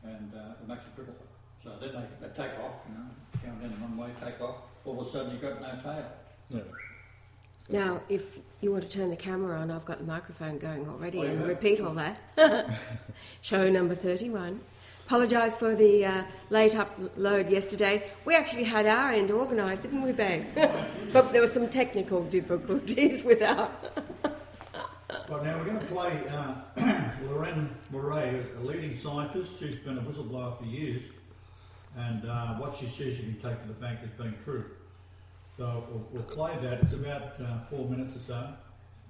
and it makes it brittle. So then they take off, going down one way, take off. All of a sudden you've got no tail. Yeah. Now, if you want to turn the camera on, I've got the microphone going already and yeah. repeat all that. Show number 31. Apologise for the late upload yesterday. We actually had our end organised, didn't we, babe? But there were some technical difficulties with our... Right, now we're going to play Lorraine Murray, a leading scientist who's been a whistleblower for years, and what she says you can take to the bank as being true. So we'll play that. It's about 4 minutes or so,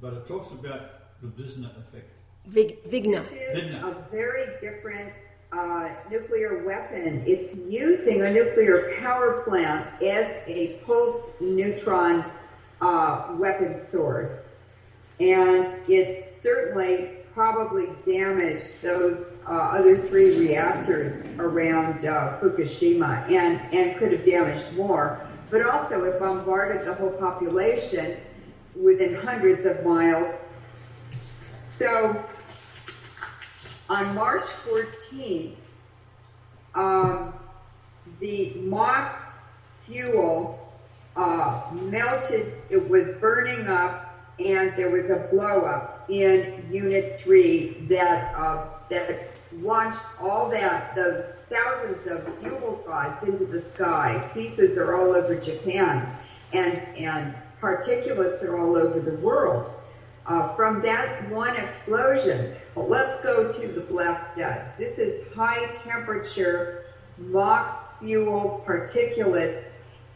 but it talks about the Vizsla effect. Vigna. This is a very different nuclear weapon. It's using a nuclear power plant as a pulsed neutron weapon source. And it certainly probably damaged those other 3 reactors around Fukushima and could have damaged more. But also it bombarded the whole population within hundreds of miles. So on March 14th, the MOX fuel melted, it was burning up, and there was a blow up in Unit 3 that launched all those thousands of fuel rods into the sky. Pieces are all over Japan, and particulates are all over the world. From that one explosion, well, let's go to the black dust. This is high temperature MOX fuel particulates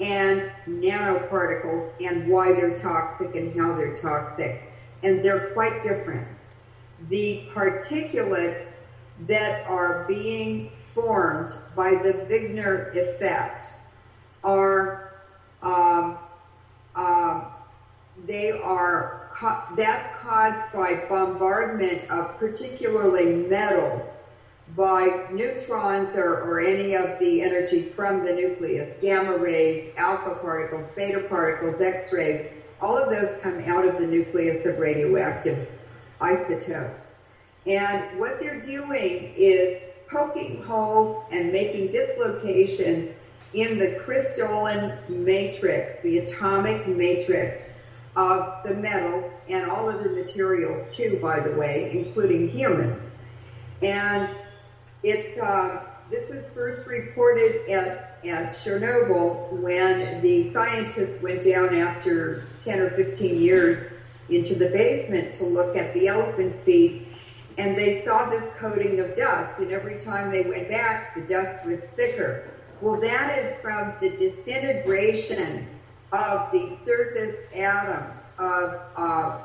and nanoparticles, and why they're toxic and how they're toxic. And they're quite different. The particulates that are being formed by the Wigner effect are that's caused by bombardment of particularly metals by neutrons or any of the energy from the nucleus, gamma rays, alpha particles, beta particles, X-rays. All of those come out of the nucleus of radioactive isotopes. And what they're doing is poking holes and making dislocations in the crystalline matrix, the atomic matrix of the metals and all other materials too, by the way, including humans. And it's this was first reported at Chernobyl when the scientists went down after 10 or 15 years into the basement to look at the elephant feet, and they saw this coating of dust, and every time they went back, the dust was thicker. Well, that is from the disintegration of the surface atoms of,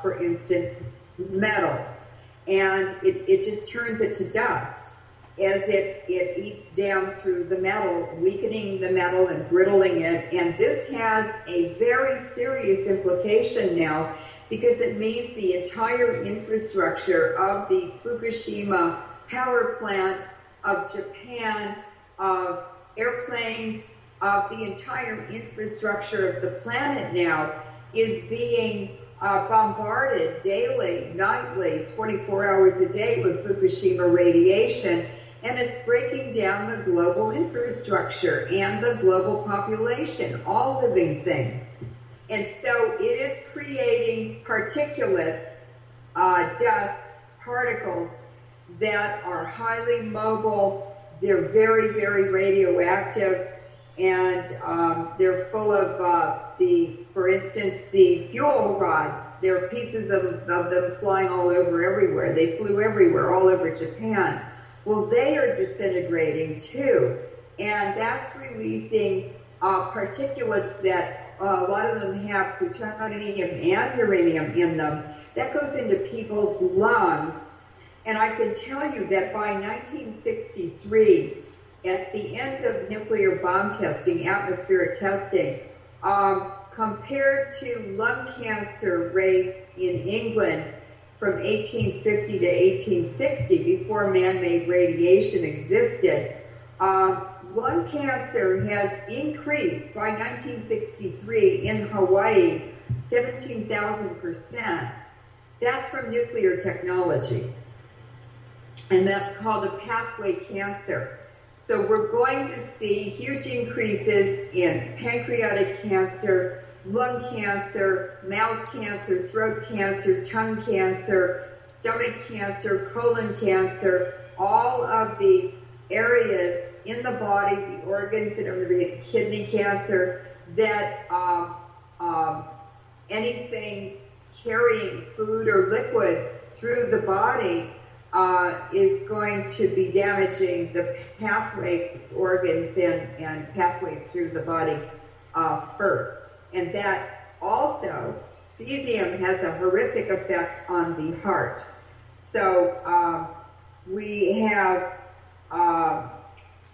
for instance, metal, and it just turns it to dust as it eats down through the metal, weakening the metal and brittling it. And this has a very serious implication now, because it means the entire infrastructure of the Fukushima power plant, of Japan, of airplanes, of the entire infrastructure of the planet now is being bombarded daily, nightly, 24 hours a day with Fukushima radiation. And it's breaking down the global infrastructure and the global population, all living things. And so it is creating particulates, dust, particles that are highly mobile. They're very, very radioactive, and they're full of for instance, the fuel rods. There are pieces of them flying all over everywhere. They flew everywhere, all over Japan. Well, they are disintegrating too, and that's releasing particulates that a lot of them have plutonium and uranium in them. That goes into people's lungs. And I can tell you that by 1963, at the end of nuclear bomb testing, atmospheric testing, compared to lung cancer rates in England from 1850 to 1860, before man-made radiation existed, lung cancer has increased by 1963 in Hawaii 17,000%. That's from nuclear technologies. and that's called a pathway cancer. So we're going to see huge increases in pancreatic cancer, lung cancer, mouth cancer, throat cancer, tongue cancer, stomach cancer, colon cancer, all of the areas in the body, the organs that are the kidney cancer, that anything carrying food or liquids through the body is going to be damaging the pathway organs and pathways through the body first. And that also, cesium has a horrific effect on the heart. So we have a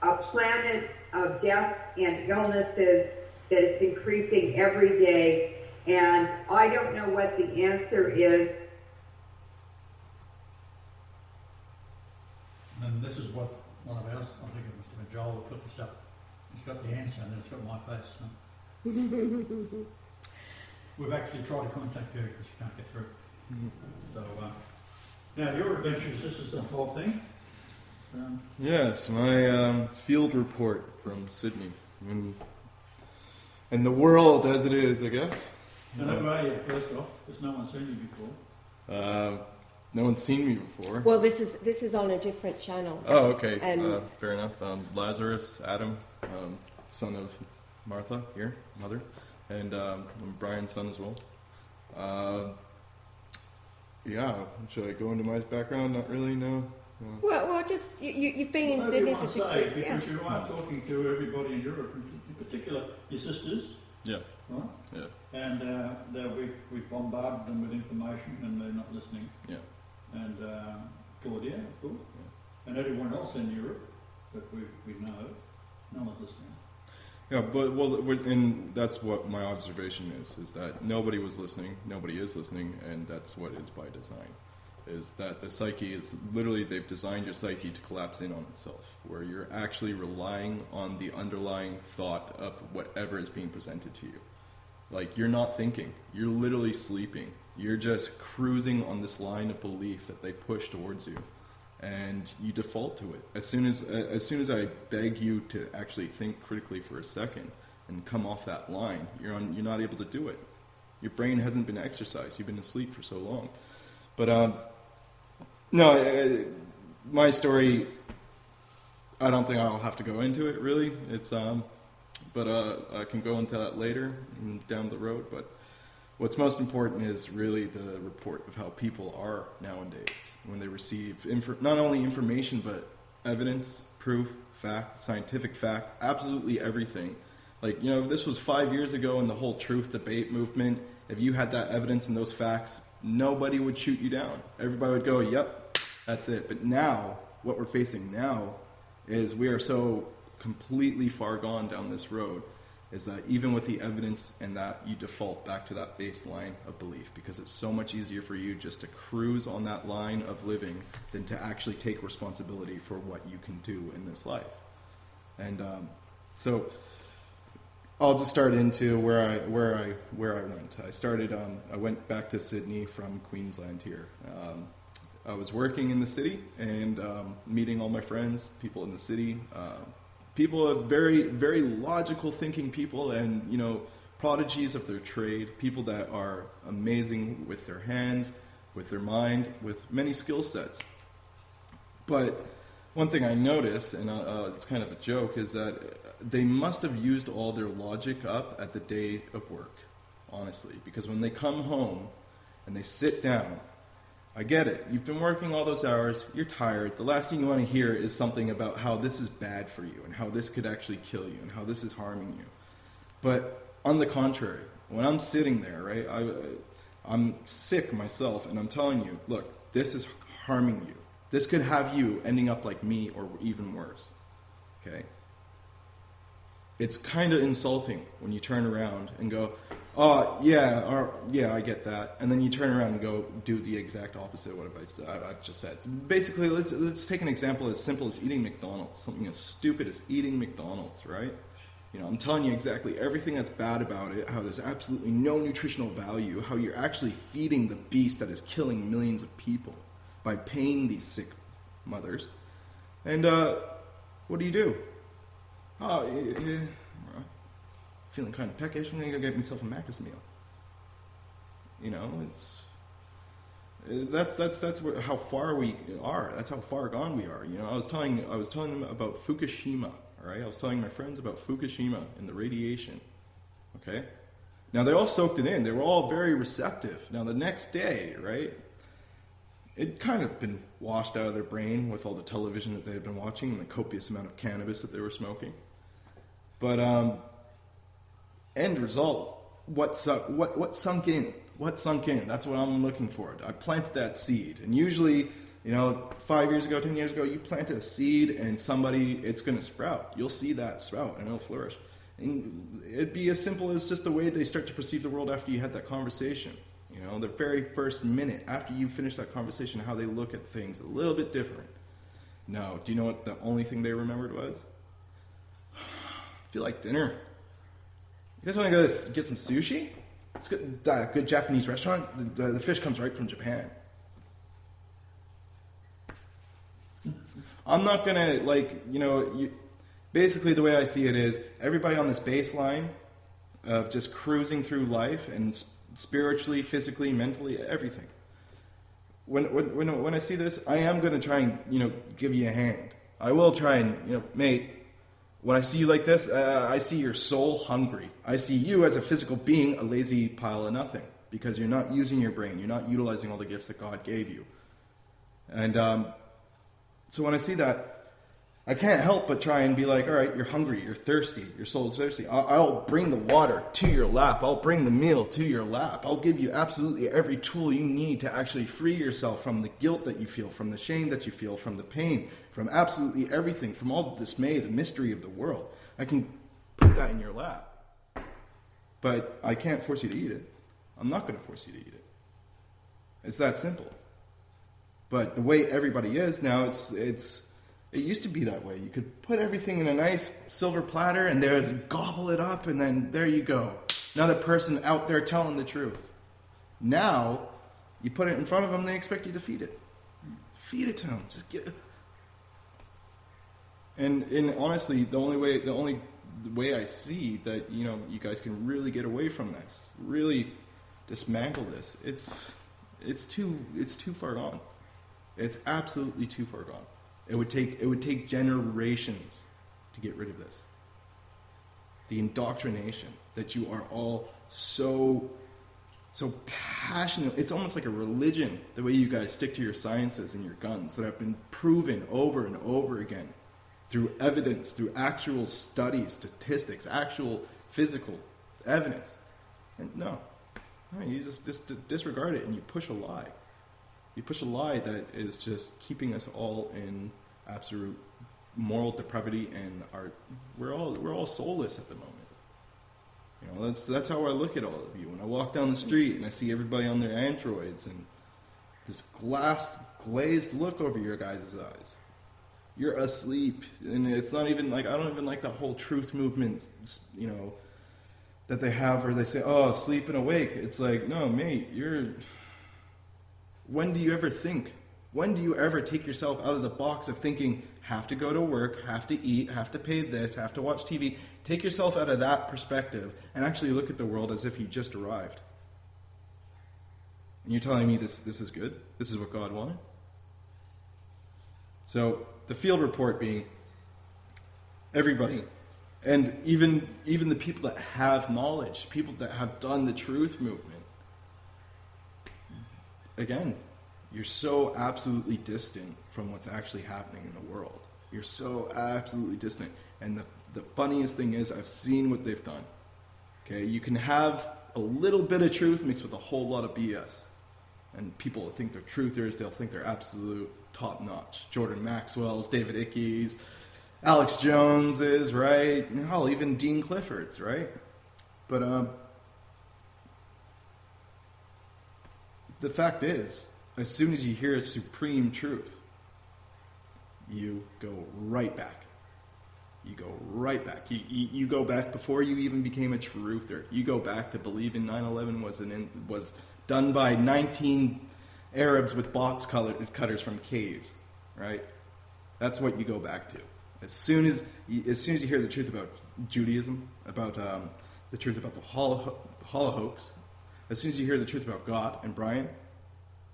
planet of death and illnesses that is increasing every day, and I don't know what the answer is. And this is what one of ours, I think it must have been Joel, who put this up. It's got the answer and it's got my face. We've actually tried to contact her because we can't get through. So, now your adventures, this is the whole thing. Yes, my field report from Sydney. And the world as it is, I guess. And who are you, first off? Because no one's seen you before. No one's seen me before. Well, this is on a different channel. Oh, okay. And fair enough. Lazarus, Adam, son of Martha, here, mother, and I'm Brian's son as well. Yeah, should I go into my background? Not really, no. Well, just you've been in Sydney for 6 weeks, yeah. Because you are talking to everybody in Europe, in particular your sisters. Yeah. Right? Yeah. And we've bombarded them with information and they're not listening. Yeah. And Claudia, of course. Yeah. And everyone else in Europe that we know, no one's listening. Yeah, and that's what my observation is that nobody was listening, nobody is listening, and that's what is by design. Is that the psyche is literally, they've designed your psyche to collapse in on itself, where you're actually relying on the underlying thought of whatever is being presented to you. Like, you're not thinking, you're literally sleeping. You're just cruising on this line of belief that they push towards you, and you default to it. As soon as I beg you to actually think critically for a second and come off that line, you're not able to do it. Your brain hasn't been exercised. You've been asleep for so long. But no, my story, I don't think I'll have to go into it really. It's but I can go into that later down the road. But what's most important is really the report of how people are nowadays when they receive not only information but evidence, proof, fact, scientific fact, absolutely everything. Like, if this was 5 years ago in the whole truth debate movement, if you had that evidence and those facts, nobody would shoot you down. Everybody would go, yep, that's it. But now, what we're facing now is we are so completely far gone down this road, is that even with the evidence and that, you default back to that baseline of belief, because it's so much easier for you just to cruise on that line of living than to actually take responsibility for what you can do in this life. And so I'll just start into where I went. I went back to Sydney from Queensland here. I was working in the city and meeting all my friends, people in the city, people of very, very logical thinking people, and prodigies of their trade, people that are amazing with their hands, with their mind, with many skill sets. But one thing I noticed, and it's kind of a joke, is that they must have used all their logic up at the day of work, honestly. Because when they come home and they sit down, I get it. You've been working all those hours, you're tired. The last thing you want to hear is something about how this is bad for you and how this could actually kill you and how this is harming you. But on the contrary, when I'm sitting there, right, I'm sick myself, and I'm telling you, look, this is harming you. This could have you ending up like me or even worse, okay? It's kind of insulting when you turn around and go, oh, yeah, I get that. And then you turn around and go do the exact opposite of what I just said. So basically, let's take an example as simple as eating McDonald's. Something as stupid as eating McDonald's, right? I'm telling you exactly everything that's bad about it, how there's absolutely no nutritional value, how you're actually feeding the beast that is killing millions of people by paying these sick mothers. And what do? Oh, yeah, feeling kind of peckish. I'm going to go get myself a Macca's meal. You know, that's how far we are. That's how far gone we are. You know, I was telling them about Fukushima. All right, I was telling my friends about Fukushima and the radiation. Okay, now they all soaked it in. They were all very receptive. Now the next day, right, it kind of been washed out of their brain with all the television that they had been watching and the copious amount of cannabis that they were smoking. But end result, what sunk in? What sunk in? That's what I'm looking for. I planted that seed. And usually, you know, 5 years ago, 10 years ago, you planted a seed and it's going to sprout. You'll see that sprout and it'll flourish. And it'd be as simple as just the way they start to perceive the world after you had that conversation. You know, the very first minute after you finish that conversation, how they look at things a little bit different. No, do you know what the only thing they remembered was? I feel like dinner. You guys want to go get some sushi? It's good Japanese restaurant. The fish comes right from Japan. I'm not gonna basically the way I see it is everybody on this baseline of just cruising through life and spiritually, physically, mentally, everything. When I see this, I am gonna try and give you a hand. I will try and mate. When I see you like this, I see your soul hungry. I see you as a physical being, a lazy pile of nothing, because you're not using your brain. You're not utilizing all the gifts that God gave you. And so when I see that, I can't help but try and be like, all right, you're hungry, you're thirsty, your soul's thirsty. I'll bring the water to your lap. I'll bring the meal to your lap. I'll give you absolutely every tool you need to actually free yourself from the guilt that you feel, from the shame that you feel, from the pain, from absolutely everything, from all the dismay, the mystery of the world. I can put that in your lap. But I can't force you to eat it. I'm not going to force you to eat it. It's that simple. But the way everybody is now, it used to be that way. You could put everything in a nice silver platter and they would gobble it up and then there you go. Another person out there telling the truth. Now, you put it in front of them, they expect you to feed it. Feed it to them. Just get it. And honestly, the only way I see that, you guys can really get away from this, really dismantle this, it's too far gone. It's absolutely too far gone. It would take generations to get rid of this. The indoctrination that you are all so passionate. It's almost like a religion, the way you guys stick to your sciences and your guns that have been proven over and over again through evidence, through actual studies, statistics, actual physical evidence. And no, you just disregard it and you push a lie. You push a lie that is just keeping us all in absolute moral depravity, and we're all soulless at the moment. That's how I look at all of you. When I walk down the street and I see everybody on their androids and this glazed look over your guys' eyes, you're asleep. And it's not even like, I don't even like the whole truth movement, that they have where they say, oh, sleep and awake. It's like, no, mate, when do you ever think? When do you ever take yourself out of the box of thinking, have to go to work, have to eat, have to pay this, have to watch TV? Take yourself out of that perspective and actually look at the world as if you just arrived. And you're telling me this is good? This is what God wanted? So the field report being everybody, and even the people that have knowledge, people that have done the truth movement, again, you're so absolutely distant from what's actually happening in the world. You're so absolutely distant. And the funniest thing is, I've seen what they've done. Okay, you can have a little bit of truth mixed with a whole lot of BS. And people think they're truthers, they'll think they're absolute top-notch. Jordan Maxwell's, David Ickey's, Alex Jones's, right? Hell, even Dean Clifford's, right? But the fact is, as soon as you hear a supreme truth, you go right back. You go right back. You go back before you even became a truther. You go back to believing 9/11 was done by 19 Arabs with box cutters from caves. right? That's what you go back to. As soon as you hear the truth about Judaism, about the truth about the Holocaust, as soon as you hear the truth about God and Brian,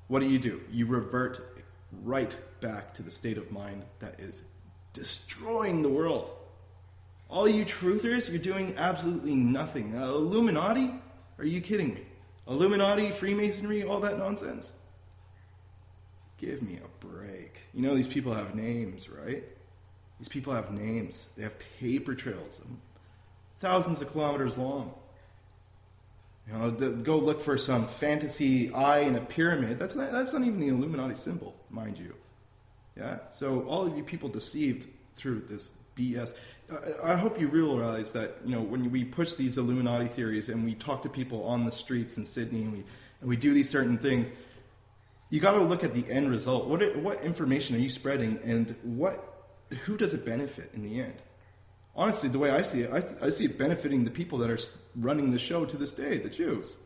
what do? You revert right back to the state of mind that is destroying the world. All you truthers, you're doing absolutely nothing. Illuminati? Are you kidding me? Illuminati, Freemasonry, all that nonsense? Give me a break. You know these people have names, right? These people have names. They have paper trails, thousands of kilometers long. You know, go look for some fantasy eye in a pyramid. That's not even the Illuminati symbol, mind you. Yeah. So all of you people deceived through this BS. I hope you realize that, you know, when we push these Illuminati theories and we talk to people on the streets in Sydney and we do these certain things, you got to look at the end result. What information are you spreading, and who does it benefit in the end? Honestly, the way I see it, I see it benefiting the people that are running the show to this day, the Jews.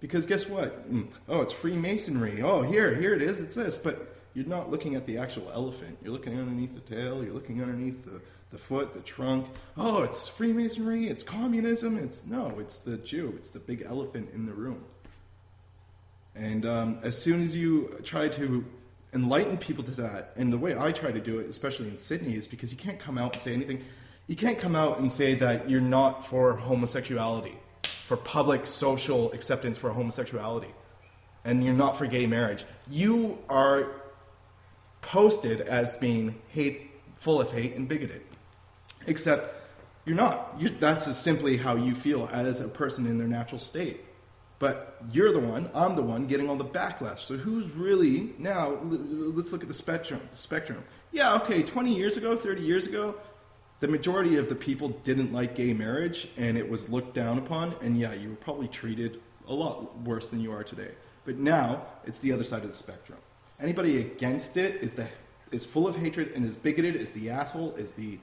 Because guess what? Oh, it's Freemasonry. Oh, here it is. It's this. But you're not looking at the actual elephant. You're looking underneath the tail. You're looking underneath the foot, the trunk. Oh, it's Freemasonry. It's communism. It's the Jew. It's the big elephant in the room. And as soon as you try to enlighten people to that, and the way I try to do it, especially in Sydney, is because you can't come out and say anything. You can't come out and say that you're not for homosexuality, for public social acceptance for homosexuality, and you're not for gay marriage. You are posted as being full of hate and bigoted, except you're not. That's just simply how you feel as a person in their natural state. But I'm the one getting all the backlash. So who's really, now, let's look at the spectrum. Yeah, okay, 20 years ago, 30 years ago, the majority of the people didn't like gay marriage, and it was looked down upon, and yeah, you were probably treated a lot worse than you are today. But now, it's the other side of the spectrum. Anybody against it is full of hatred and is bigoted, is the asshole, is the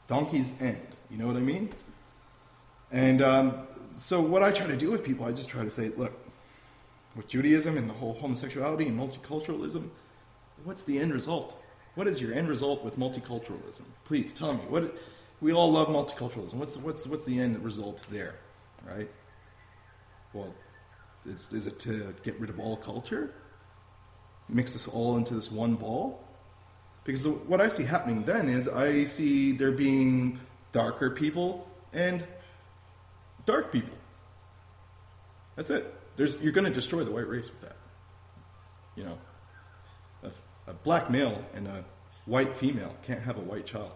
donkey's end. You know what I mean? And so what I try to do with people, I just try to say, look, with Judaism and the whole homosexuality and multiculturalism, what's the end result? What is your end result with multiculturalism? Please tell me. We all love multiculturalism. What's the end result there, right? Well, is it to get rid of all culture? Mix this all into this one ball? Because what I see happening then is I see there being darker people and dark people. That's it. You're going to destroy the white race with that. You know, a black male and a white female can't have a white child.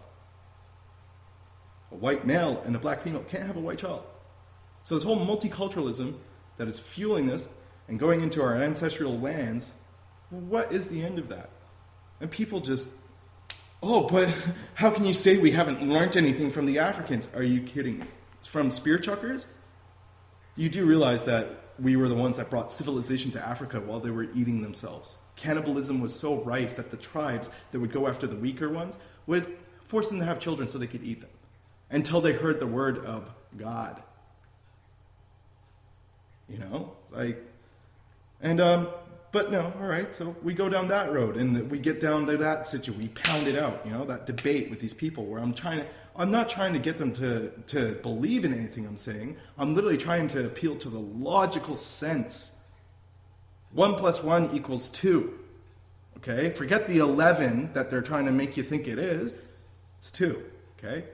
A white male and a black female can't have a white child. So this whole multiculturalism that is fueling this and going into our ancestral lands, what is the end of that? And people just, but how can you say we haven't learned anything from the Africans? Are you kidding me? From spear chuckers? You do realize that we were the ones that brought civilization to Africa while they were eating themselves. Cannibalism was so rife that the tribes that would go after the weaker ones would force them to have children so they could eat them until they heard the word of God. You know, but no, all right, so we go down that road and we get down to that situation. We pound it out, you know, that debate with these people where I'm not trying to get them to believe in anything I'm saying. I'm literally trying to appeal to the logical sense. 1 + 1 = 2. Okay? Forget the 11 that they're trying to make you think it is. It's 2. Okay?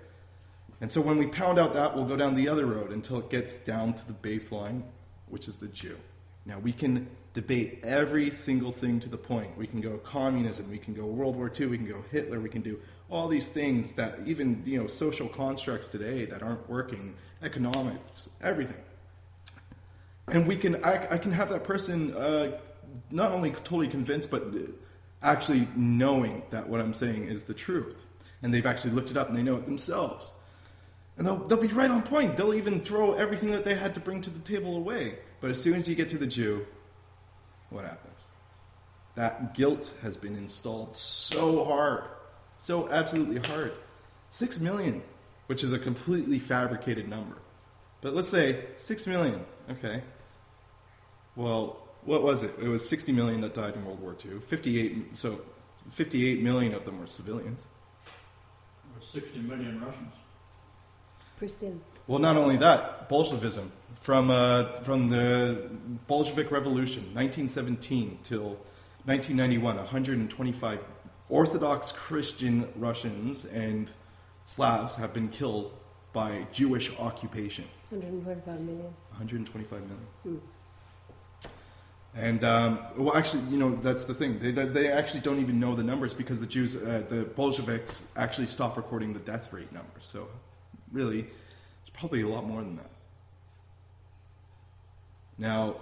And so when we pound out that, we'll go down the other road until it gets down to the baseline, which is the Jew. Now, we can debate every single thing to the point. We can go communism, we can go World War II, we can go Hitler, we can do all these things that even, you know, social constructs today that aren't working, economics, everything. And I can have that person not only totally convinced, but actually knowing that what I'm saying is the truth. And they've actually looked it up and they know it themselves. And they'll be right on point. They'll even throw everything that they had to bring to the table away. But as soon as you get to the Jew, what happens? That guilt has been installed so hard, so absolutely hard. 6 million, which is a completely fabricated number. But let's say 6 million, okay. Well, what was it? It was 60 million that died in World War II. 58, so 58 million of them were civilians. There were 60 million Russians. Christian. Well, not only that, Bolshevism. From the Bolshevik Revolution, 1917 till 1991, 125 Orthodox Christian Russians and Slavs have been killed by Jewish occupation. 125 million. 125 million. Hmm. And, well, actually, you know, that's the thing. They actually don't even know the numbers because the Jews, the Bolsheviks actually stopped recording the death rate numbers. So, really, it's probably a lot more than that. Now,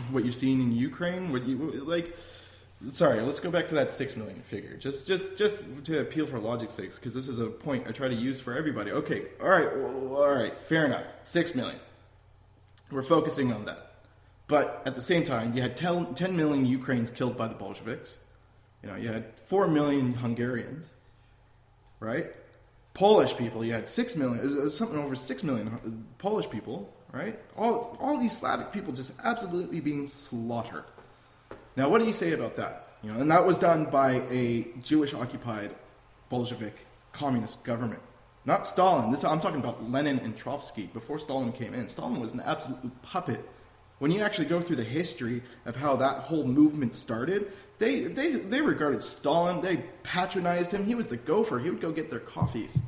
what you're seeing in Ukraine, let's go back to that 6 million figure. Just to appeal for logic's sake, because this is a point I try to use for everybody. Okay, all right, fair enough. 6 million. We're focusing on that. But at the same time, you had 10 million Ukrainians killed by the Bolsheviks. You know, you had 4 million Hungarians, right? Polish people, you had 6 million, something over 6 million Polish people, right? All these Slavic people just absolutely being slaughtered. Now, what do you say about that? You know, and that was done by a Jewish-occupied Bolshevik communist government. Not Stalin. I'm talking about Lenin and Trotsky before Stalin came in. Stalin was an absolute puppet. When you actually go through the history of how that whole movement started, they regarded Stalin, they patronized him. He was the gopher. He would go get their coffees.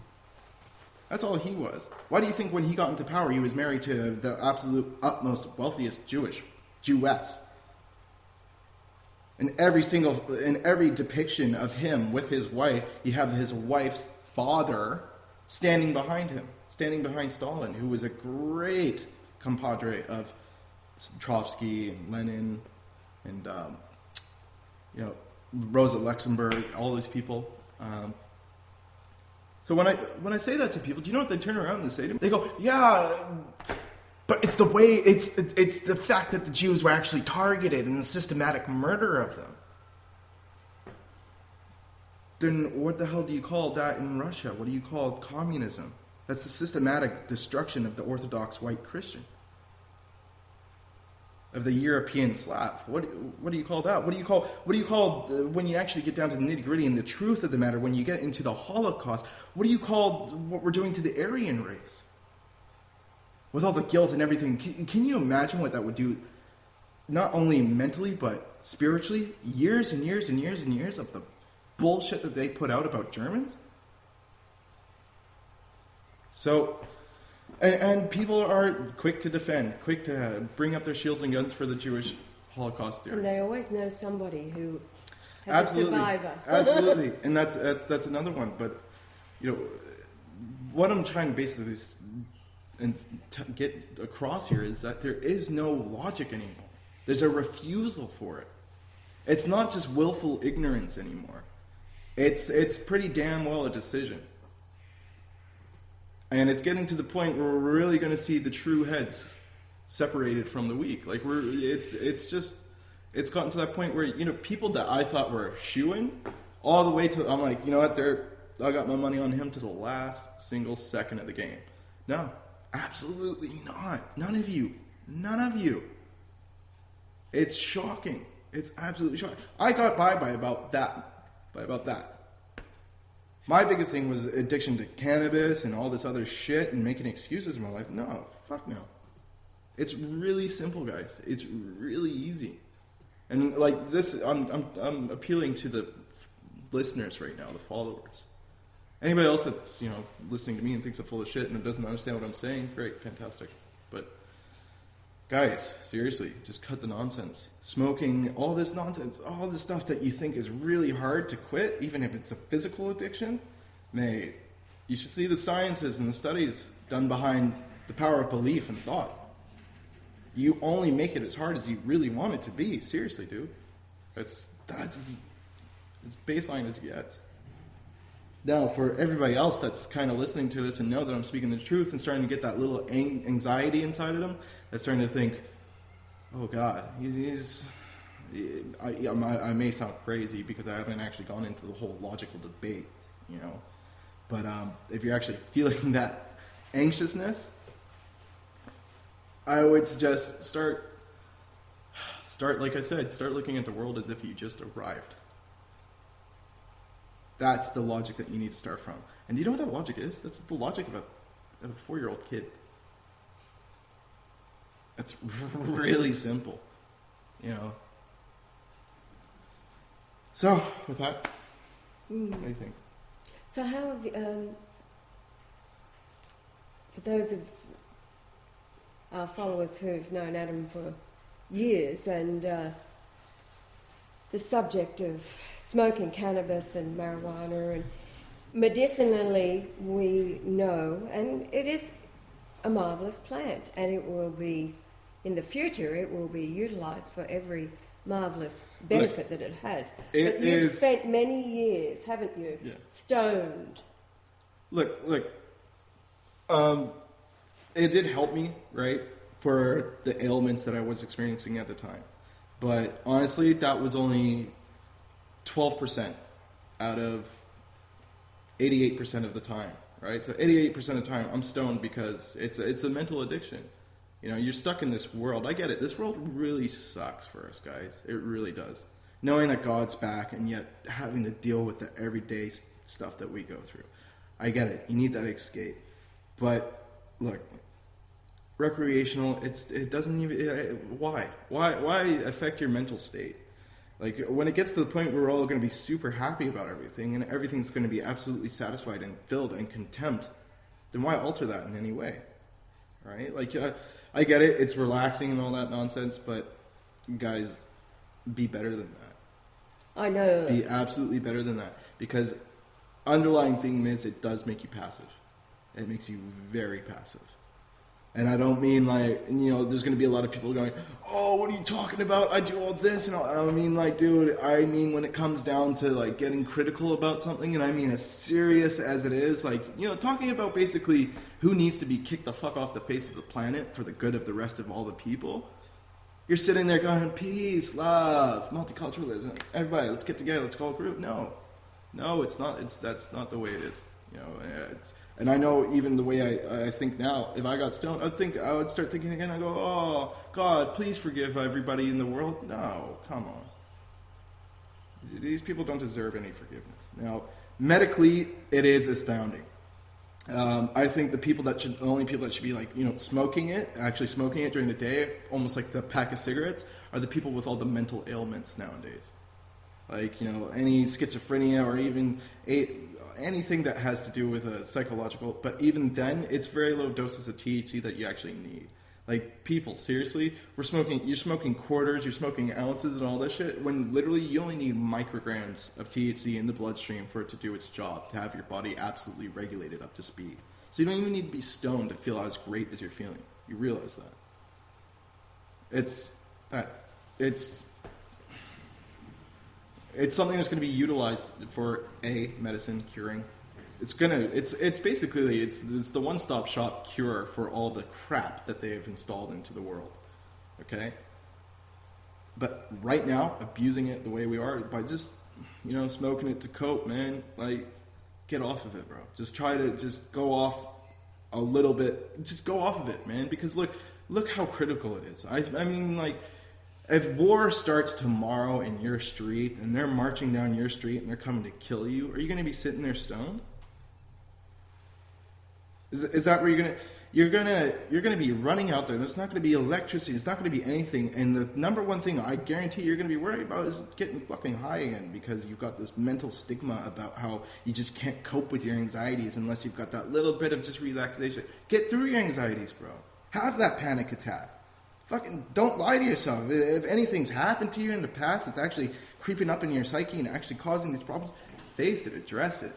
That's all he was. Why do you think when he got into power, he was married to the absolute utmost wealthiest Jewess? In every depiction of him with his wife, you have his wife's father standing behind him, standing behind Stalin, who was a great compadre of Trotsky and Lenin and Rosa Luxemburg, all these people. So when I say that to people, do you know what they turn around and say to me? They go, "Yeah, but it's the way it's the fact that the Jews were actually targeted and the systematic murder of them." Then what the hell do you call that in Russia? What do you call communism? That's the systematic destruction of the Orthodox white Christian, of the European Slav. What do you call that? What do you call when you actually get down to the nitty gritty and the truth of the matter? When you get into the Holocaust, what do you call what we're doing to the Aryan race? With all the guilt and everything, can you imagine what that would do? Not only mentally but spiritually, years and years and years and years of the bullshit that they put out about Germans. So. And people are quick to defend, quick to bring up their shields and guns for the Jewish Holocaust theory. And they always know somebody who has a survivor. Absolutely. And that's another one. But, you know, what I'm trying to basically get across here is that there is no logic anymore. There's a refusal for it. It's not just willful ignorance anymore. It's pretty damn well a decision. And it's getting to the point where we're really going to see the true heads separated from the weak. Like it's gotten to that point where, you know, people that I thought were shoo-in all the way to, I'm like, you know what, I got my money on him to the last single second of the game. No, absolutely not. None of you. It's shocking. It's absolutely shocking. I got by about that. My biggest thing was addiction to cannabis and all this other shit and making excuses in my life. No, fuck no. It's really simple, guys. It's really easy. And like this, I'm appealing to the listeners right now, the followers. Anybody else that's, you know, listening to me and thinks I'm full of shit and doesn't understand what I'm saying, great, fantastic. But guys, seriously, just cut the nonsense. Smoking, all this nonsense, all this stuff that you think is really hard to quit, even if it's a physical addiction, mate, you should see the sciences and the studies done behind the power of belief and thought. You only make it as hard as you really want it to be. Seriously, dude. That's as baseline as it gets. Now, for everybody else that's kind of listening to this and know that I'm speaking the truth and starting to get that little anxiety inside of them, that's starting to think, oh God, I may sound crazy because I haven't actually gone into the whole logical debate, you know. But if you're actually feeling that anxiousness, I would suggest start, like I said, start looking at the world as if you just arrived. That's the logic that you need to start from. And do you know what that logic is? That's the logic of a 4-year-old kid. It's really simple, you know. So, with that, what do you think? So how have you, for those of our followers who've known Adam for years, and the subject of smoking cannabis and marijuana, and medicinally we know, and it is a marvellous plant, and it will be, in the future, it will be utilised for every marvellous benefit that it has. But you've spent many years, haven't you, stoned. Look, it did help me, right, for the ailments that I was experiencing at the time. But honestly, that was only 12% out of 88% of the time, right? So 88% of the time, I'm stoned because it's a mental addiction. You know, you're stuck in this world. I get it. This world really sucks for us guys. It really does. Knowing that God's back and yet having to deal with the everyday stuff that we go through. I get it. You need that escape. But look, recreational, it doesn't even, why affect your mental state? Like, when it gets to the point where we're all going to be super happy about everything and everything's going to be absolutely satisfied and filled and contempt, then why alter that in any way? Right? Like, I get it, it's relaxing and all that nonsense, but guys, be better than that. I know. Be absolutely better than that. Because underlying thing is, it does make you passive. It makes you very passive. And I don't mean like, you know, there's going to be a lot of people going, oh, what are you talking about? I do all this. And I mean, like, dude, I mean, when it comes down to, like, getting critical about something, and I mean as serious as it is, like, you know, talking about basically who needs to be kicked the fuck off the face of the planet for the good of the rest of all the people, you're sitting there going, peace, love, multiculturalism, everybody, let's get together, let's call a group. No, it's not. That's not the way it is. You know, and I know even the way I think now, if I got stoned, I would start thinking again. I go, oh, God, please forgive everybody in the world. No, come on. These people don't deserve any forgiveness. Now, medically, it is astounding. I think the only people that should be, like, you know, smoking it during the day, almost like the pack of cigarettes, are the people with all the mental ailments nowadays. Like, you know, any schizophrenia or even anything that has to do with a psychological, but even then, it's very low doses of THC that you actually need. Like, people, seriously, you're smoking quarters, you're smoking ounces and all this shit, when literally you only need micrograms of THC in the bloodstream for it to do its job, to have your body absolutely regulated up to speed. So you don't even need to be stoned to feel as great as you're feeling. You realize that. It's something that's going to be utilized for medicine, curing. It's basically it's the one-stop shop cure for all the crap that they have installed into the world. Okay? But right now, abusing it the way we are by just, you know, smoking it to cope, man, like, get off of it, bro. Just try to just go off a little bit. Just go off of it, man, because look how critical it is. I mean, like, if war starts tomorrow in your street and they're marching down your street and they're coming to kill you, are you going to be sitting there stoned? Is that where you're gonna be running out there, and it's not going to be electricity, it's not going to be anything, and the number one thing I guarantee you're going to be worried about is getting fucking high again, because you've got this mental stigma about how you just can't cope with your anxieties unless you've got that little bit of just relaxation. Get through your anxieties, bro. Have that panic attack. Fucking don't lie to yourself. If anything's happened to you in the past that's actually creeping up in your psyche and actually causing these problems, face it, address it.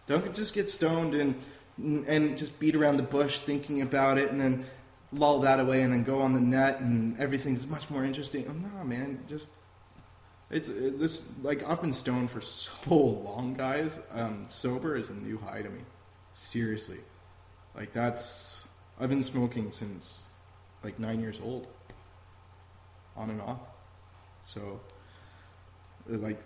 Don't just get stoned and just beat around the bush thinking about it and then lull that away and then go on the net and everything's much more interesting. Nah, man, I've been stoned for so long, guys. Sober is a new high to me. Seriously. Like, I've been smoking since like 9 years old, on and off. So, like,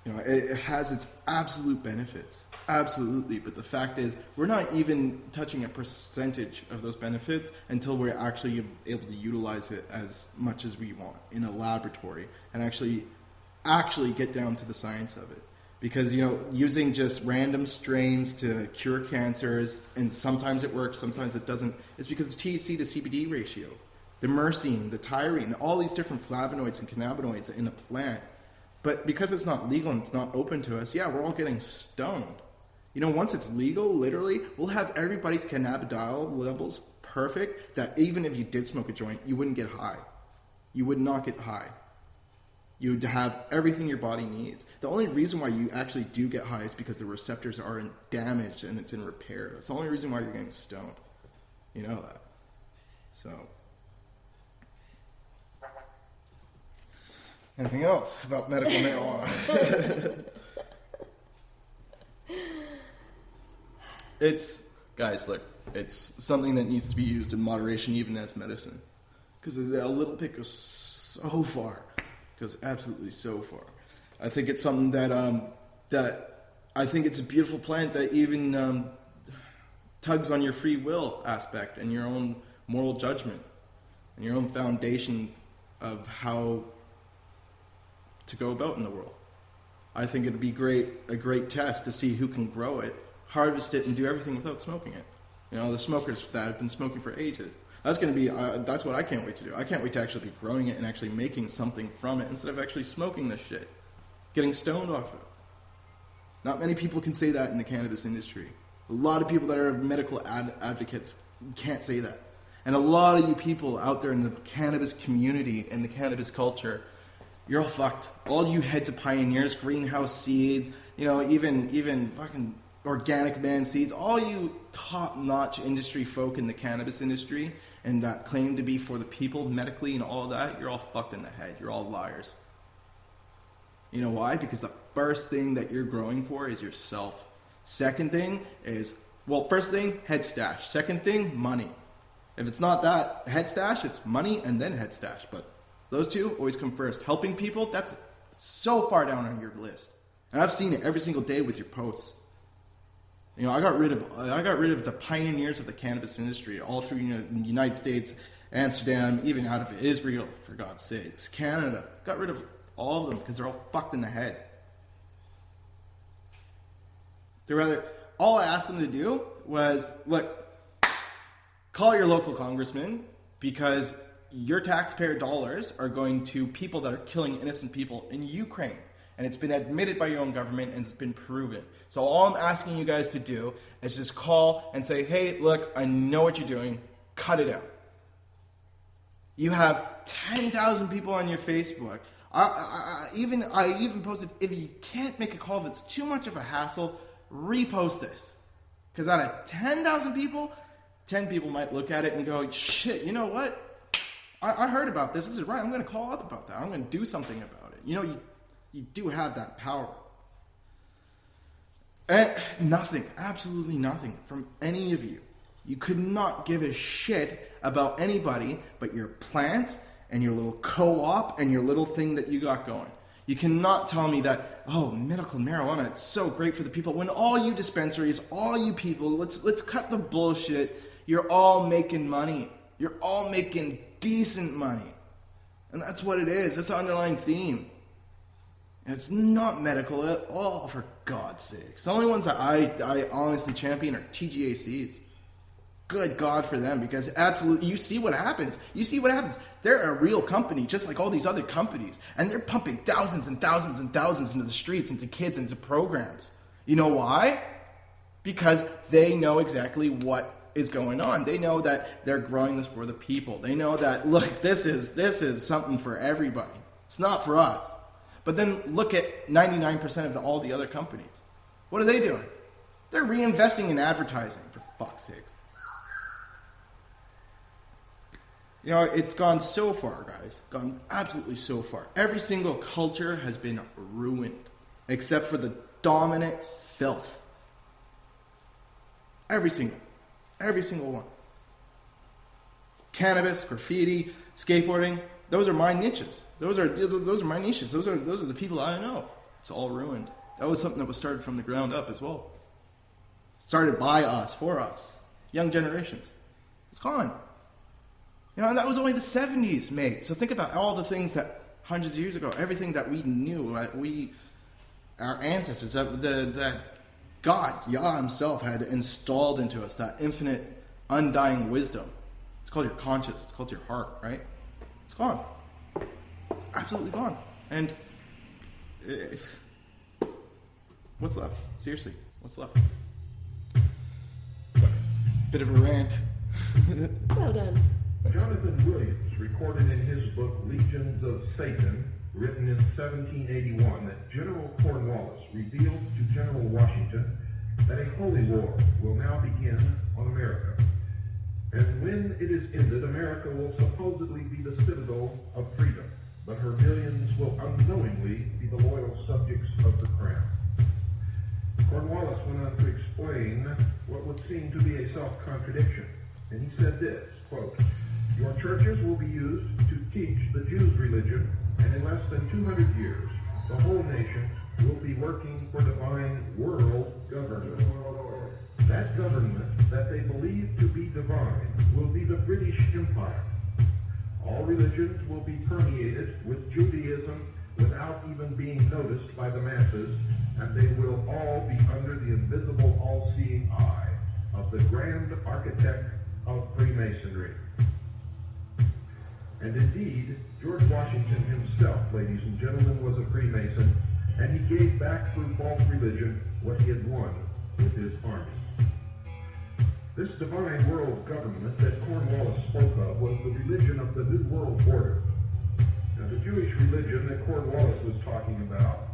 you know, it has its absolute benefits, absolutely. But the fact is, we're not even touching a percentage of those benefits until we're actually able to utilize it as much as we want in a laboratory and actually actually get down to the science of it. Because, using just random strains to cure cancers, and sometimes it works, sometimes it doesn't, it's because the THC to CBD ratio, the myrcene, the tyrene, all these different flavonoids and cannabinoids in a plant. But because it's not legal and it's not open to us, we're all getting stoned. Once it's legal, literally, we'll have everybody's cannabidiol levels perfect, that even if you did smoke a joint, you wouldn't get high. You would not get high. You would have everything your body needs. The only reason why you actually do get high is because the receptors are damaged and it's in repair. That's the only reason why you're getting stoned. You know that. So. Anything else about medical marijuana? Guys, look, it's something that needs to be used in moderation, even as medicine. Because a little bit goes so far. Goes absolutely so far. I think it's something that I think it's a beautiful plant that even tugs on your free will aspect and your own moral judgment and your own foundation of how to go about in the world. I think it'd be a great test to see who can grow it, harvest it, and do everything without smoking it. The smokers that have been smoking for ages. That's going to be, that's what I can't wait to do. I can't wait to actually be growing it and actually making something from it instead of actually smoking this shit. Getting stoned off of it. Not many people can say that in the cannabis industry. A lot of people that are medical advocates can't say that. And a lot of you people out there in the cannabis community and the cannabis culture, you're all fucked. All you heads of pioneers, greenhouse seeds, even fucking organic man seeds, all you top-notch industry folk in the cannabis industry and that claim to be for the people medically and all that, you're all fucked in the head. You're all liars. You know why? Because the first thing that you're growing for is yourself. Second thing is, first thing, head stash. Second thing, money. If it's not that, head stash, it's money and then head stash. But those two always come first. Helping people, that's so far down on your list. And I've seen it every single day with your posts. I got rid of the pioneers of the cannabis industry all through the United States, Amsterdam, even out of Israel, for God's sakes, Canada. Got rid of all of them because they're all fucked in the head. All I asked them to do was, look, call your local congressman because your taxpayer dollars are going to people that are killing innocent people in Ukraine. And it's been admitted by your own government and it's been proven. So all I'm asking you guys to do is just call and say, hey, look, I know what you're doing. Cut it out. You have 10,000 people on your Facebook. I even posted, if you can't make a call, if it's too much of a hassle, repost this. Because out of 10,000 people, 10 people might look at it and go, shit, you know what? I heard about this. This is right. I'm going to call up about that. I'm going to do something about it. You do have that power. And nothing, absolutely nothing from any of you. You could not give a shit about anybody but your plants and your little co-op and your little thing that you got going. You cannot tell me that, medical marijuana, it's so great for the people. When all you dispensaries, all you people, let's cut the bullshit. You're all making money. You're all making decent money. And that's what it is. That's the underlying theme. And it's not medical at all, for God's sakes. The only ones that I honestly champion are TGACs. Good God for them, because absolutely, you see what happens. They're a real company, just like all these other companies. And they're pumping thousands and thousands and thousands into the streets, into kids, into programs. You know why? Because they know exactly what is going on. They know that they're growing this for the people. They know that, look, this is something for everybody. It's not for us. But then look at 99% of all the other companies. What are they doing? They're reinvesting in advertising, for fuck's sakes. It's gone so far, guys. Gone absolutely so far. Every single culture has been ruined, except for the dominant filth. Every single one. Cannabis, graffiti, skateboarding, those are my niches. Those are my niches. Those are the people I know. It's all ruined. That was something that was started from the ground up as well. Started by us, for us, young generations. It's gone. And that was only the 70s, mate. So think about all the things that hundreds of years ago, everything that we knew, our ancestors, that God, Yah himself, had installed into us, that infinite, undying wisdom. It's called your conscience. It's called your heart, right? It's gone. It's absolutely gone. And what's left? Seriously, what's left? Sorry, bit of a rant. Well done. Jonathan Williams recorded in his book Legions of Satan, written in 1781, that General Cornwallis revealed to General Washington that a holy war will now begin on America. And when it is ended, America will supposedly be the citadel of freedom, but her millions will unknowingly be the loyal subjects of the crown. Cornwallis went on to explain what would seem to be a self-contradiction, and he said this, quote, "Your churches will be used to teach the Jews' religion, and in less than 200 years, the whole nation will be working for divine world government. That government that they believe to be divine will be the British Empire. All religions will be permeated with Judaism without even being noticed by the masses, and they will all be under the invisible all-seeing eye of the grand architect of Freemasonry." And indeed, George Washington himself, ladies and gentlemen, was a Freemason, and he gave back through false religion what he had won with his army. This divine world government that Cornwallis spoke of was the religion of the New World Order. Now, the Jewish religion that Cornwallis was talking about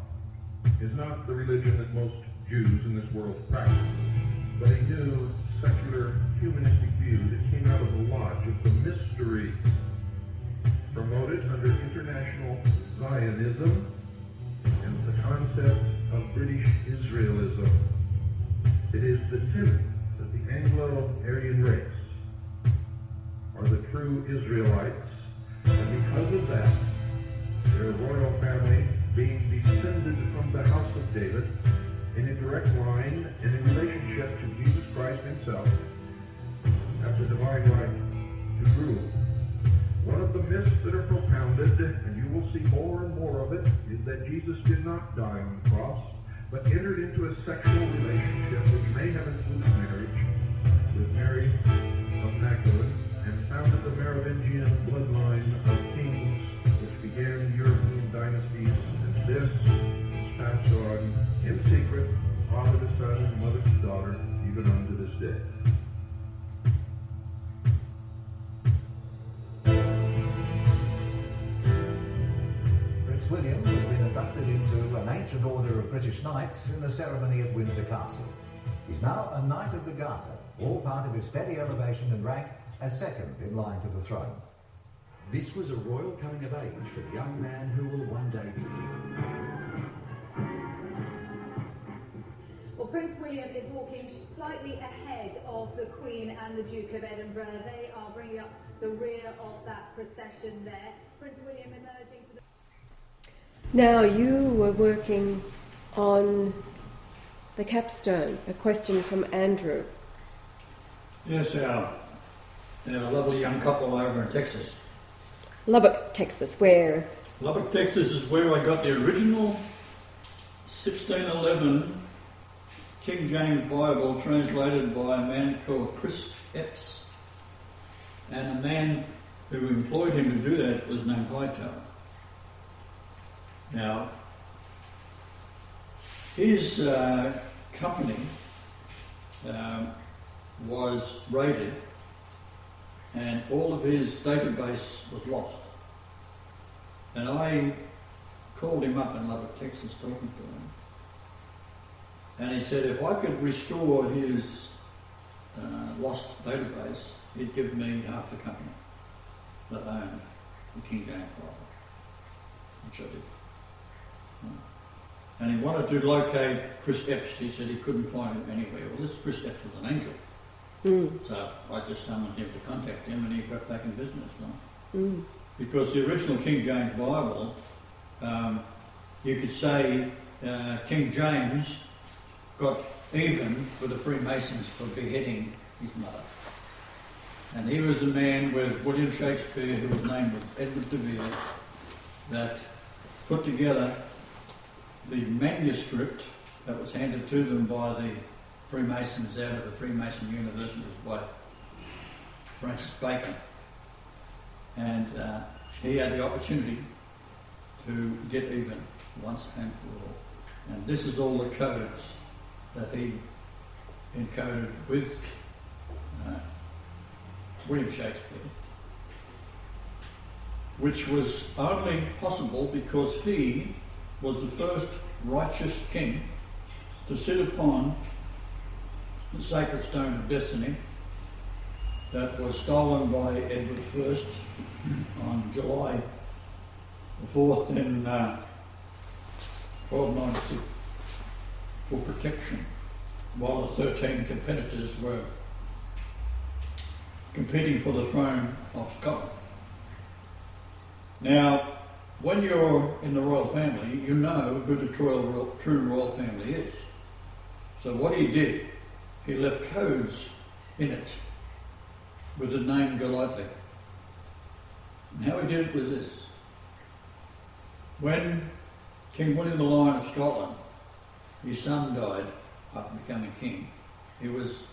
is not the religion that most Jews in this world practice, but a new, secular, humanistic view that came out of the Lodge of the Mysteries, promoted under international Zionism and the concept of British Israelism. It is the tenet that the Anglo-Aryan race are the true Israelites, and because of that, their royal family being descended from the house of David in a direct line and in relationship to Jesus Christ himself, have the divine right to rule. One of the myths that are propounded, and you will see more and more of it, is that Jesus did not die on the cross, but entered into a sexual relationship which may have included marriage with Mary of Magdalene, and founded the Merovingian bloodline of kings which began European dynasties, and this is passed on in secret, father to son and mother to daughter, even unto this day. Prince William has been inducted into an ancient order of British Knights in a ceremony at Windsor Castle. He's now a Knight of the Garter, all part of his steady elevation in rank as second in line to the throne. This was a royal coming of age for the young man who will one day be king. Well, Prince William is walking slightly ahead of the Queen and the Duke of Edinburgh. They are bringing up the rear of that procession there. Prince William emerging to the... Now, you were working on the capstone, a question from Andrew. Yes, our lovely young couple over in Texas. Lubbock, Texas, where? Lubbock, Texas is where I got the original 1611 King James Bible translated by a man called Chris Epps. And the man who employed him to do that was named Hightower. Now, his company was raided and all of his database was lost. And I called him up in Lubbock, Texas, talking to him. And he said if I could restore his lost database, he'd give me half the company that owned the King James Bible, which I did. And he wanted to locate Chris Epps. He said he couldn't find him anywhere. Well, this Chris Epps was an angel. So I just summoned him to contact him and he got back in business. Right? Because the original King James Bible, you could say King James got even with the Freemasons for beheading his mother. And he was a man with William Shakespeare, who was named Edward de Vere, that put together the manuscript that was handed to them by the Freemasons out of the Freemason universities by Francis Bacon. And he had the opportunity to get even once and for all. And this is all the codes that he encoded with William Shakespeare, which was only possible because he was the first righteous king to sit upon the sacred stone of destiny that was stolen by Edward I on July the 4th in 1296 for protection, while the 13 competitors were competing for the throne of Scotland. Now, when you're in the royal family, you know who the true royal family is. So what he did, he left codes in it with the name Golightly. And how he did it was this. When King William the Lion of Scotland, his son died after becoming king, he was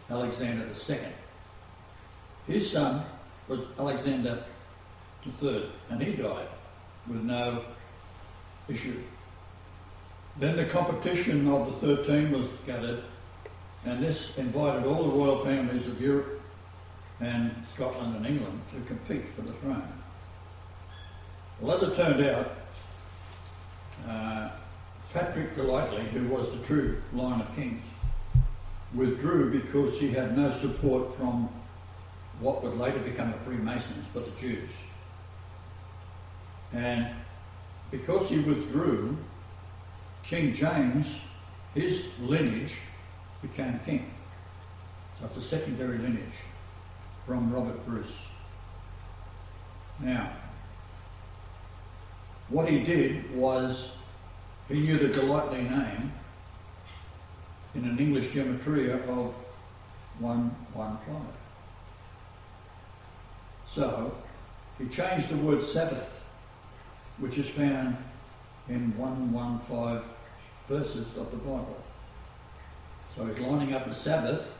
Alexander II. His son was Alexander III, and he died with no issue. Then the competition of the 13 was gathered, and this invited all the royal families of Europe and Scotland and England to compete for the throne. Well, as it turned out, Patrick Golightly, who was the true line of kings, withdrew because he had no support from what would later become the Freemasons, but the Jews. And because he withdrew, King James, his lineage, became king. So it's a secondary lineage from Robert Bruce. Now, what he did was he knew the Golightly name in an English gematria of 115. So he changed the word Sabbath, which is found in 115 verses of the Bible. So he's lining up the Sabbath,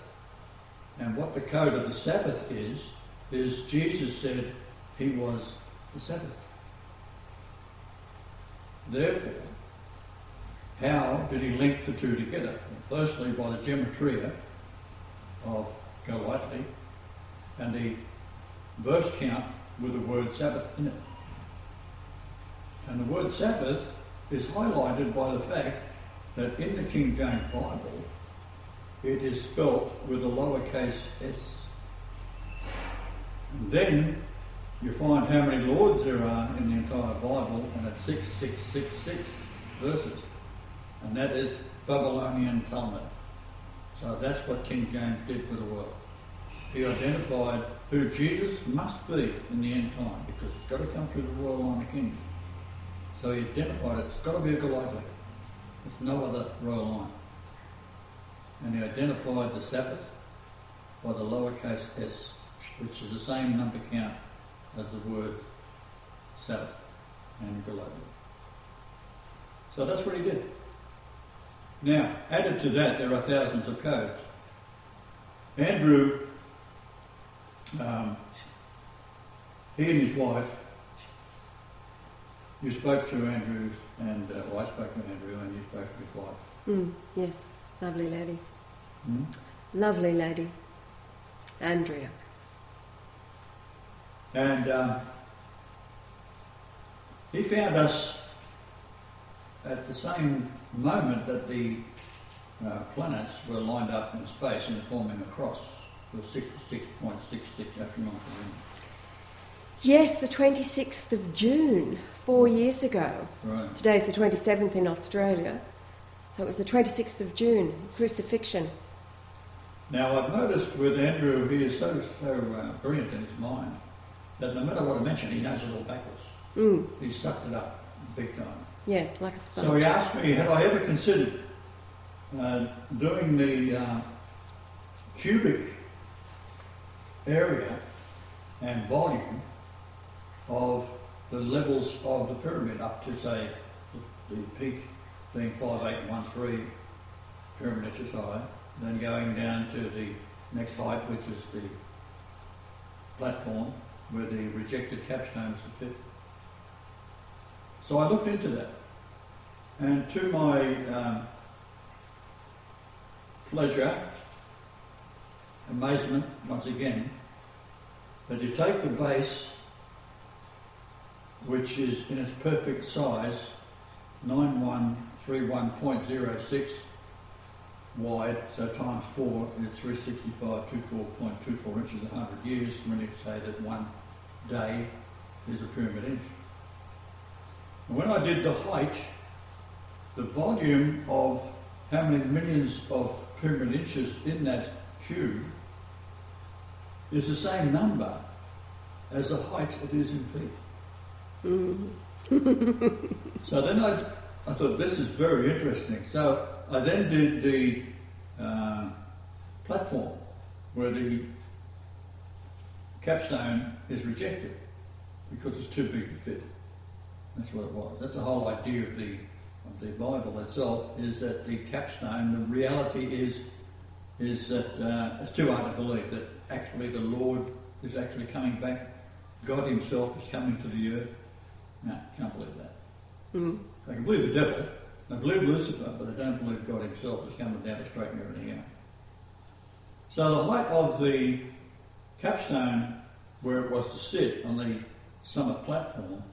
and what the code of the Sabbath is Jesus said he was the Sabbath. Therefore, how did he link the two together? Well, firstly, by the gematria of Golightly and the verse count with the word Sabbath in it. And the word Sabbath is highlighted by the fact that in the King James Bible, it is spelt with a lowercase s. And then you find how many lords there are in the entire Bible, and it's 6666 verses. And that is Babylonian Talmud. So that's what King James did for the world. He identified who Jesus must be in the end time, because it's got to come through the royal line of kings. So he identified it's got to be a Golightly. There's no other royal line. And he identified the Sabbath by the lowercase s, which is the same number count as the word Sabbath and Golightly. So that's what he did. Now, added to that, there are thousands of codes. Andrew, he and his wife, you spoke to Andrew, and I spoke to Andrew, and you spoke to his wife. Yes, lovely lady. Mm? Lovely lady. Andrea. And he found us at the same moment that the planets were lined up in space and forming a cross with 66.66 astronomical units. Yes, the 26th of June, 4 years ago. Right. Today's the 27th in Australia. So it was the 26th of June, crucifixion. Now, I've noticed with Andrew, he is so brilliant in his mind that no matter what I mention, he knows it all backwards. He sucked it up big time. Yes, like a sponge. So he asked me, had I ever considered doing the cubic area and volume of the levels of the pyramid up to, say, the peak being 5813 pyramid inches high, then going down to the next height, which is the platform where the rejected capstone is to fit. So I looked into that, and to my pleasure, amazement, once again, that you take the base, which is in its perfect size, 9131.06 wide, so times 4 is 365.24 inches, 100 years, when you say that one day is a pyramid inch. And when I did the height, the volume of how many millions of pyramid inches in that cube is the same number as the height it is in feet. So then I thought, this is very interesting. So I then did the platform where the capstone is rejected because it's too big to fit. That's what it was. That's the whole idea of the Bible itself, is that the capstone, the reality is that it's too hard to believe that actually the Lord is actually coming back. God himself is coming to the earth. No, can't believe that. They can believe the devil, they believe Lucifer, but they don't believe God himself is coming down to straighten everything out. So the height of the capstone, where it was to sit on the summit platform,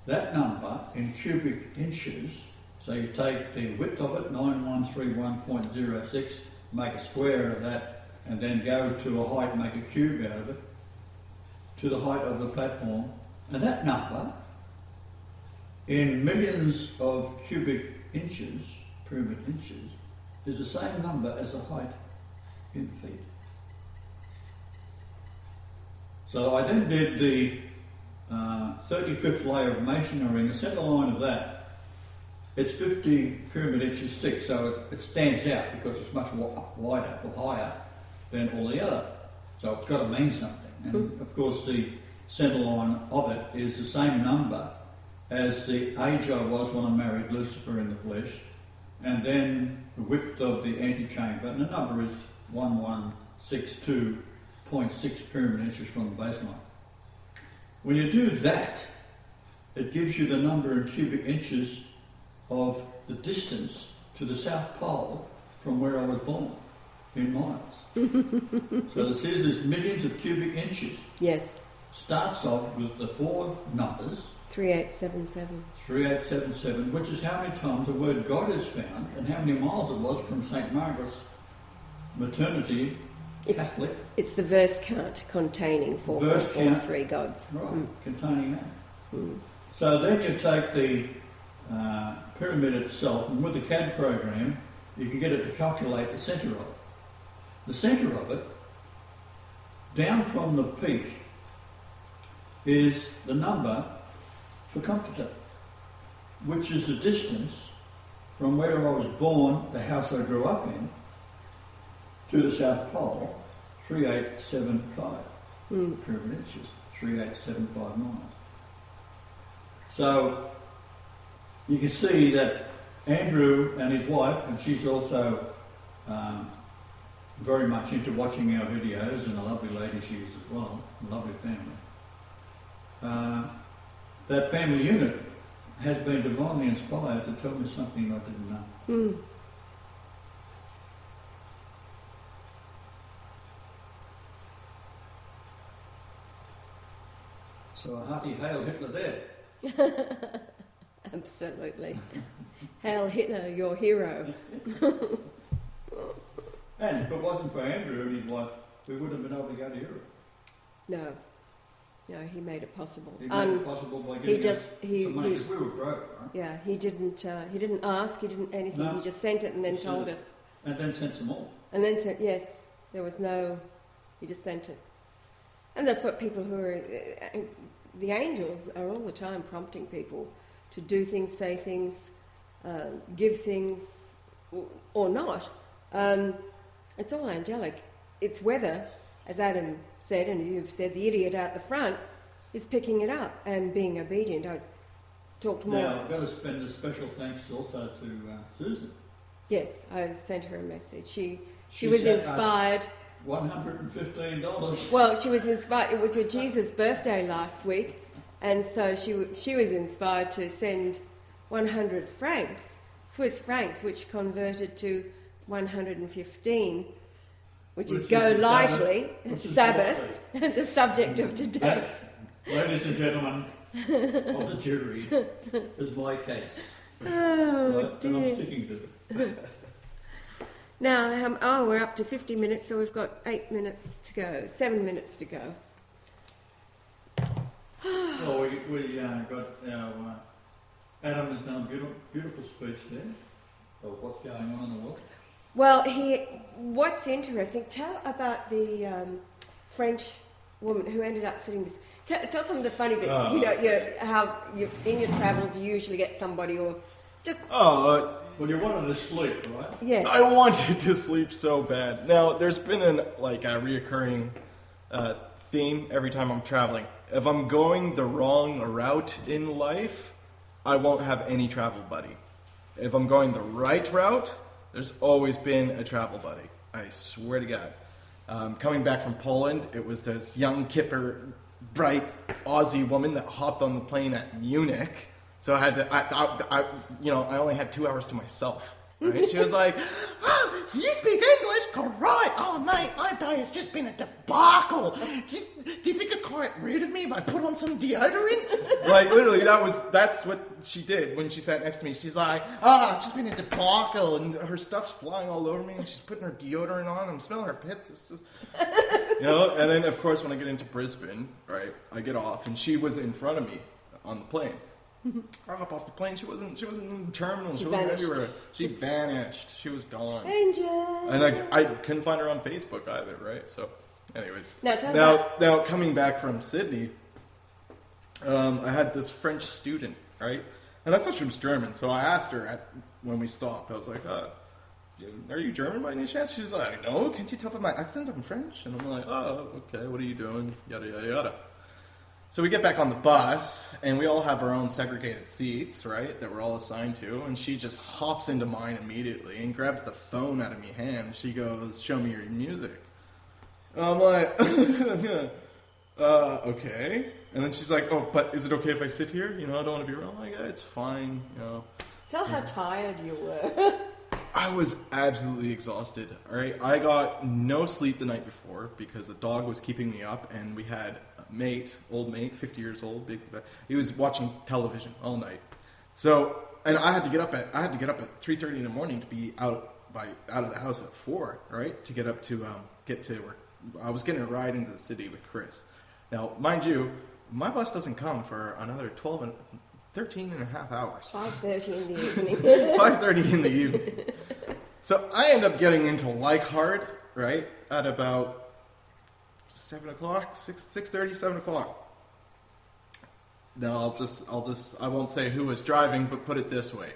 that number in cubic inches, so you take the width of it, 9131.06, make a square of that, and then go to a height, make a cube out of it, to the height of the platform, and that number in millions of cubic inches, pyramid inches, is the same number as the height in feet. So I then did the 35th layer of masonry, and the centre line of that, it's 50 pyramid inches thick, so it stands out because it's much wider or higher than all the other. So it's got to mean something. And of course the centre line of it is the same number as the age I was when I married Lucifer in the flesh, and then the width of the antechamber, and the number is 1162.6 pyramid inches from the baseline. When you do that, it gives you the number in cubic inches of the distance to the South Pole from where I was born, in miles. So this is millions of cubic inches. Yes. Starts off with the 4 numbers. 3877. 3877, which is how many times the word God is found and how many miles it was from St. Margaret's maternity, Catholic. It's the verse count containing 443 gods. Right, containing that. So then you take the pyramid itself, and with the CAD program, you can get it to calculate the centre of it. The centre of it, down from the peak, is the number for comforter, which is the distance from where I was born, the house I grew up in, to the South Pole, 3875 pyramid inches, 3875 miles. So you can see that Andrew and his wife, and she's also very much into watching our videos, and a lovely lady she is as well, a lovely family. That family unit has been divinely inspired to tell me something I didn't know. So a hearty hail Hitler there. Absolutely. Hail Hitler, your hero. And if it wasn't for Andrew and his wife, we wouldn't have been able to go to Europe. No, he made it possible. He made it possible by getting some money, because we were broke, right? Yeah, he didn't ask, he didn't anything. No. He just sent it and then told us. And then sent some more. And then sent, yes, there was no, he just sent it. And that's what people who are, the angels are all the time prompting people to do things, say things, give things, or not. It's all angelic. It's whether, as Adam said, and you've said, the idiot out the front is picking it up and being obedient. I talked more. Now, I've got to spend a special thanks also to Susan. Yes, I sent her a message. She She was sent us inspired. $115. Well, she was inspired. It was her Jesus' birthday last week, and so she was inspired to send 100 francs, Swiss francs, which converted to 115, which is Golightly Sabbath, the subject of today's. Ladies and gentlemen of the jury, is my case. Oh, Right, and I'm dear. sticking to it. Now, we're up to 50 minutes, so we've got 8 minutes to go, 7 minutes to go. Well, we got our Adam has done a beautiful speech there of what's going on in the world. Well, what's interesting, tell about the French woman who ended up sitting this. Tell some of the funny bits. How in your travels you usually get somebody or just. Well, you wanted to sleep, right? Yeah. I wanted to sleep so bad. Now, there's been a reoccurring theme every time I'm traveling. If I'm going the wrong route in life, I won't have any travel buddy. If I'm going the right route, there's always been a travel buddy. I swear to God. Coming back from Poland, it was this young, kipper, bright Aussie woman that hopped on the plane at Munich. So I had to, I only had 2 hours to myself. Right? She was like, "Oh, you speak English? Great! Oh, mate, I know it's just been a debacle. Do you think it's quite rude of me if I put on some deodorant?" Like, literally, that's what she did when she sat next to me. She's like, "It's just been a debacle," and her stuff's flying all over me, and she's putting her deodorant on. I'm smelling her pits. It's just, And then, of course, when I get into Brisbane, right, I get off, and she was in front of me on the plane. I hop off the plane. She wasn't in the terminal. She wasn't everywhere. She vanished. She was gone. Angel. And I couldn't find her on Facebook either, right? So, anyways. Now, coming back from Sydney, I had this French student, right? And I thought she was German, so I asked her when we stopped. I was like, "Are you German by any chance?" She's like, "No, can't you tell by my accent I'm French?" And I'm like, "Oh, okay, what are you doing?" Yada, yada, yada. So we get back on the bus, and we all have our own segregated seats, right, that we're all assigned to, and she just hops into mine immediately and grabs the phone out of my hand. She goes, "Show me your music." And I'm like, okay. And then she's like, "Oh, but is it okay if I sit here? I don't want to be around." I'm like, "Yeah, it's fine, Tell how tired you were. I was absolutely exhausted, all right? I got no sleep the night before because the dog was keeping me up, and we had a old mate, 50 years old, he was watching television all night. So, and I had to get up at 3:30 in the morning to be out of the house at 4, right? To get up to get to work. I was getting a ride into the city with Chris. Now, mind you, my bus doesn't come for another 13 and a half hours. 5:30 in the evening. 5:30 in the evening. So I end up getting into Leichhardt, right, at about 7 o'clock, 6:30, 7 o'clock. Now I won't say who was driving, but put it this way.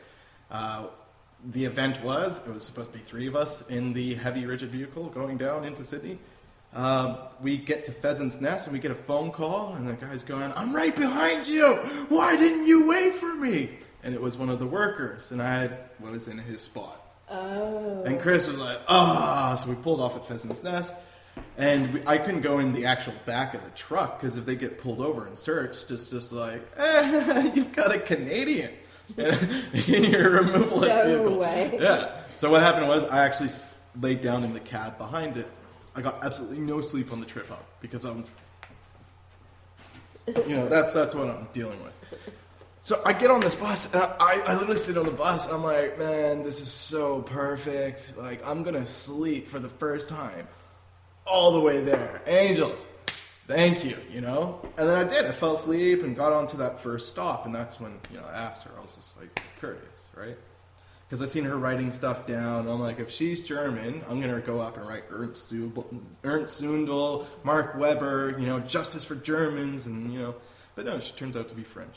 The event it was supposed to be 3 of us in the heavy rigid vehicle going down into Sydney. We get to Pheasant's Nest and we get a phone call, and the guy's going, "I'm right behind you. Why didn't you wait for me?" And it was one of the workers, and I was in his spot. Oh. And Chris was like, so we pulled off at Pheasant's Nest, and I couldn't go in the actual back of the truck because if they get pulled over and searched, it's just like, you've got a Canadian in your removalist vehicle. Away. Yeah. So what happened was I actually laid down in the cab behind it. I got absolutely no sleep on the trip up because that's what I'm dealing with. So I get on this bus, and I literally sit on the bus, and I'm like, man, this is so perfect. Like, I'm going to sleep for the first time all the way there. Angels, thank you, And then I did. I fell asleep and got onto that first stop, and that's when, I asked her. I was just, like, curious, right? Because I seen her writing stuff down, and I'm like, if she's German, I'm going to go up and write Ernst Zundel, Mark Weber, Justice for Germans, and, But no, she turns out to be French.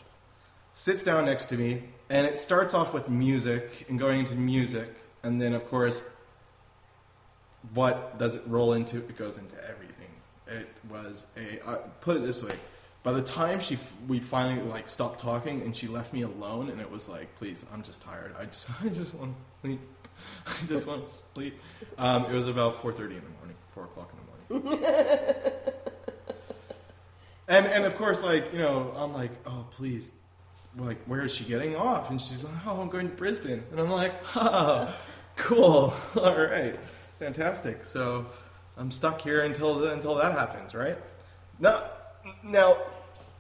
Sits down next to me, and it starts off with music and going into music, and then, of course, what does it roll into? It goes into everything. It was put it this way, By the time we finally like stopped talking and she left me alone, and it was like, please, I'm just tired. I just want to sleep. I just want to sleep. It was about 4:30 in the morning, 4 o'clock in the morning. and of course, like, you know, I'm like, oh, please, like, where is she getting off? And she's like, oh, I'm going to Brisbane. And I'm like, oh, cool. All right. Fantastic. So I'm stuck here until that happens, right? Now,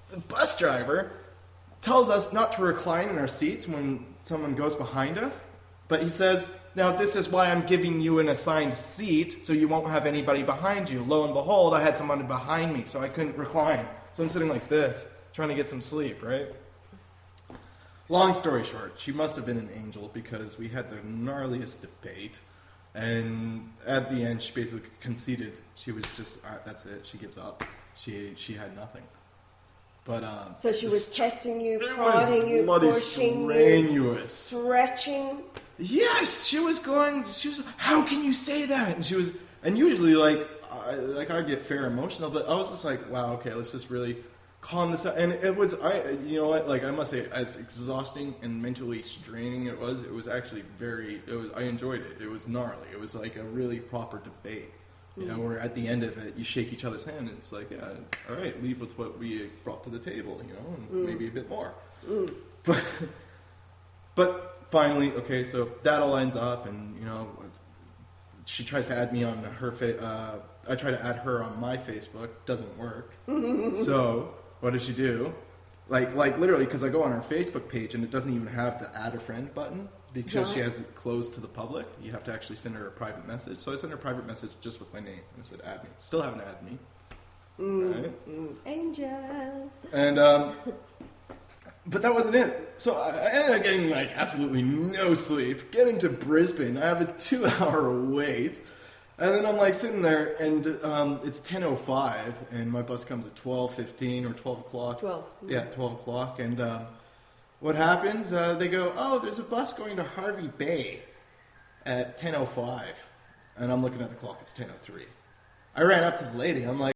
the bus driver tells us not to recline in our seats when someone goes behind us, but he says, now this is why I'm giving you an assigned seat, so you won't have anybody behind you. Lo and behold, I had someone behind me, so I couldn't recline. So I'm sitting like this, trying to get some sleep, right? Long story short, she must have been an angel, because we had the gnarliest debate, and at the end, she basically conceded. She was just, that's it, she gives up. She had nothing. But so she was testing you, it prodding you, pushing you, stretching. Yes, she was. How can you say that? And usually like I get fair emotional, but I was just like, wow, okay, let's just really calm this out. And it was, you know what, like I must say, as exhausting and mentally straining it was actually I enjoyed it. It was gnarly. It was like a really proper debate. You know, where at the end of it, you shake each other's hand, and it's like, yeah, all right, leave with what we brought to the table, you know, and maybe a bit more. But finally, okay, so that all ends up, and, you know, she tries to add me on her, I try to add her on my Facebook, doesn't work. So, what does she do? Like literally, because I go on her Facebook page, and it doesn't even have the add a friend button. Because she has it closed to the public, you have to actually send her a private message. So I sent her a private message just with my name, and I said, add me. Still haven't added me. Right? Angel. And, but that wasn't it. So I ended up getting, like, absolutely no sleep. Getting to Brisbane, I have a 2-hour wait. And then I'm, like, sitting there, and it's 10:05, and my bus comes at 12:15 or 12 o'clock. 12. Yeah, 12 o'clock, and... what happens? They go, oh, there's a bus going to Hervey Bay at 10:05. And I'm looking at the clock, it's 10:03. I ran up to the lady, I'm like,